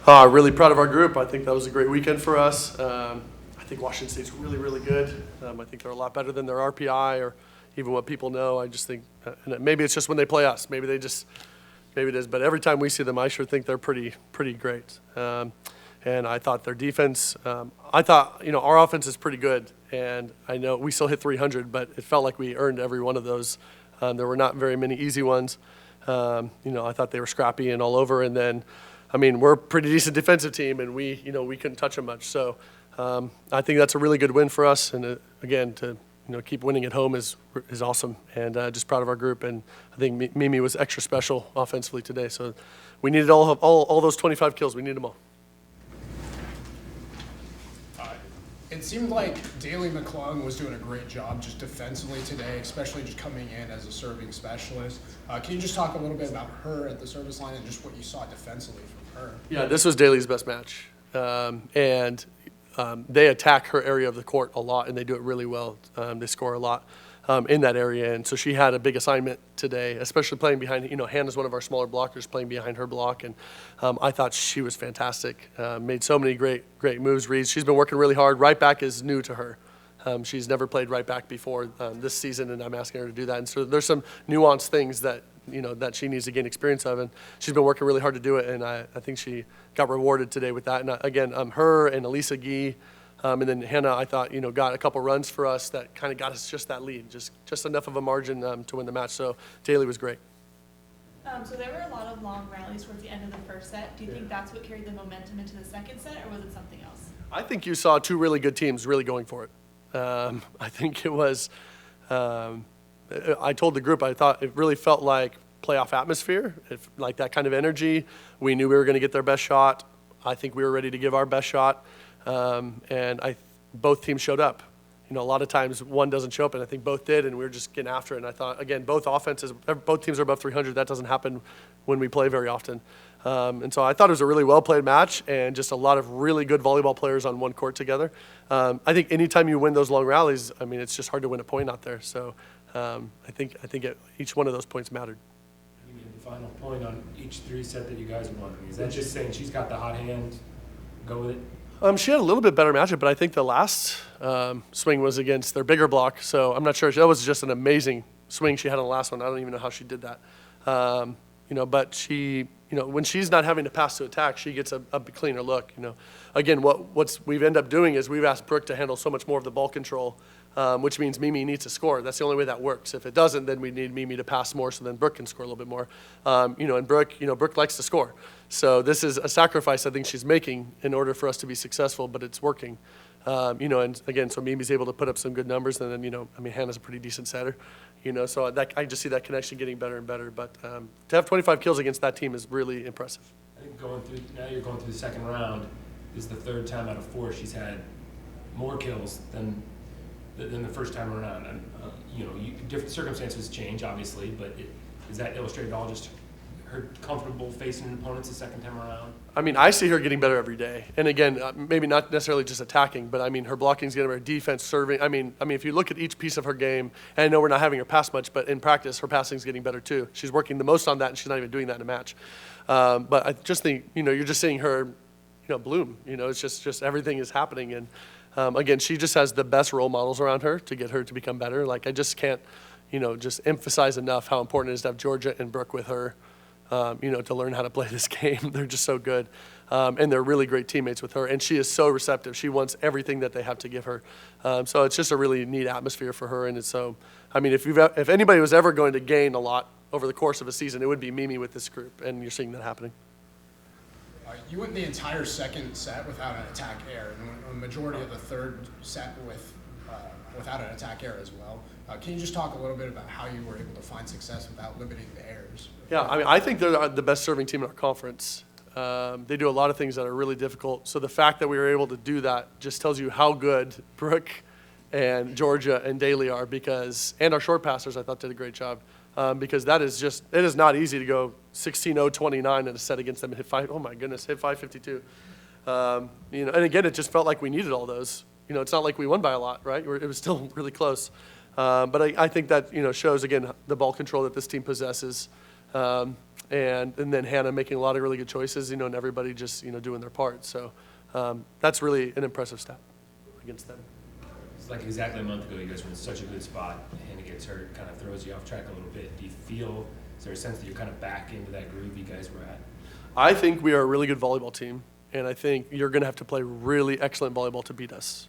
Really proud of our group. I think that was a great weekend for us. I think Washington State's really, really good. I think they're a lot better than their RPI or even what people know. I just think, and maybe it's just when they play us. Maybe it is. But every time we see them, I sure think they're pretty great. And I thought their defense, our offense is pretty good. And I know we still hit 300, but it felt like we earned every one of those. There were not very many easy ones. I thought they were scrappy and all over. And then, we're a pretty decent defensive team, and we couldn't touch them much. So I think that's a really good win for us. And again, to keep winning at home is awesome. And just proud of our group. And I think Mimi was extra special offensively today. So we needed all those 25 kills. We needed them all. It seemed like Daly McClung was doing a great job just defensively today, especially just coming in as a serving specialist. Can you just talk a little bit about her at the service line and just what you saw defensively from her? Yeah, this was Daly's best match. They attack her area of the court a lot, and they do it really well. They score a lot in that area, and so she had a big assignment today, especially playing behind. Hannah's one of our smaller blockers, playing behind her block, and I thought she was fantastic. Made so many great moves, reads. She's been working really hard. Right back is new to her. She's never played right back before this season, and I'm asking her to do that. And so there's some nuanced things that that she needs to gain experience of, and she's been working really hard to do it. And I think she got rewarded today with that. And again, her and Elisa Gee. And then Hannah, I thought, got a couple runs for us that kind of got us just that lead, just enough of a margin to win the match. So Daly was great. So there were a lot of long rallies towards the end of the first set. Do you think that's what carried the momentum into the second set, or was it something else? I think you saw two really good teams really going for it. I think it was I told the group, I thought it really felt like playoff atmosphere, like that kind of energy. We knew we were going to get their best shot. I think we were ready to give our best shot. Both teams showed up. A lot of times one doesn't show up, and I think both did, and we were just getting after it. And I thought, again, both teams are above 300. That doesn't happen when we play very often. And so I thought it was a really well-played match, and just a lot of really good volleyball players on one court together. I think anytime you win those long rallies, it's just hard to win a point out there. So I think each one of those points mattered. You made the final point on each three set that you guys won. Is that just saying she's got the hot hand, go with it? She had a little bit better matchup, but I think the last swing was against their bigger block. So I'm not sure. That was just an amazing swing she had on the last one. I don't even know how she did that. But she, when she's not having to pass to attack, she gets a cleaner look. Again, what we've ended up doing is we've asked Brooke to handle so much more of the ball control, which means Mimi needs to score. That's the only way that works. If it doesn't, then we need Mimi to pass more so then Brooke can score a little bit more. And Brooke likes to score. So this is a sacrifice I think she's making in order for us to be successful, but it's working. And again, so Mimi's able to put up some good numbers, and then, Hannah's a pretty decent setter. So I just see that connection getting better and better. But to have 25 kills against that team is really impressive. I think now you're going through the second round. This is the third time out of four she's had more kills than the first time around. And, different circumstances change, obviously, but does that illustrate at all just her comfortable facing opponents the second time around? I see her getting better every day. And again, maybe not necessarily just attacking, but her blocking's getting better, defense, serving. If you look at each piece of her game, and I know we're not having her pass much, but in practice, her passing's getting better too. She's working the most on that, and she's not even doing that in a match. But I just think, you're just seeing her, bloom. It's just everything is happening. And again, she just has the best role models around her to get her to become better. Like, I just can't, just emphasize enough how important it is to have Georgia and Brooke with her. To learn how to play this game. They're just so good. And they're really great teammates with her. And she is so receptive. She wants everything that they have to give her. So it's just a really neat atmosphere for her. And it's so, if anybody was ever going to gain a lot over the course of a season, it would be Mimi with this group. And you're seeing that happening. You went the entire second set without an attack error, and a majority of the third set without an attack error as well. Can you just talk a little bit about how you were able to find success without limiting the errors? Yeah, I think they're the best serving team in our conference. They do a lot of things that are really difficult. So the fact that we were able to do that just tells you how good Brooke and Georgia and Daly are, and our short passers I thought did a great job. Because it is not easy to go 16-0-29 in a set against them and hit 552. And again, it just felt like we needed all those. It's not like we won by a lot, right? It was still really close. But I think that, shows, again, the ball control that this team possesses. and then Hannah making a lot of really good choices, and everybody just, doing their part. So that's really an impressive stat against them. It's like exactly a month ago, you guys were in such a good spot. Hannah gets hurt, kind of throws you off track a little bit. Do you feel, is there a sense that you're kind of back into that groove you guys were at? I think we are a really good volleyball team, and I think you're going to have to play really excellent volleyball to beat us.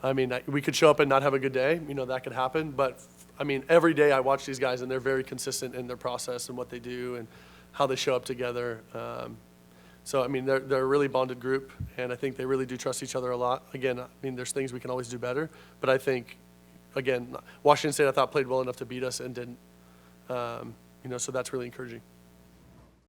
I mean, we could show up and not have a good day. That could happen. But, every day I watch these guys, and they're very consistent in their process and what they do and how they show up together. So, they're a really bonded group, and I think they really do trust each other a lot. Again, there's things we can always do better. But I think, again, Washington State, I thought, played well enough to beat us and didn't. So that's really encouraging.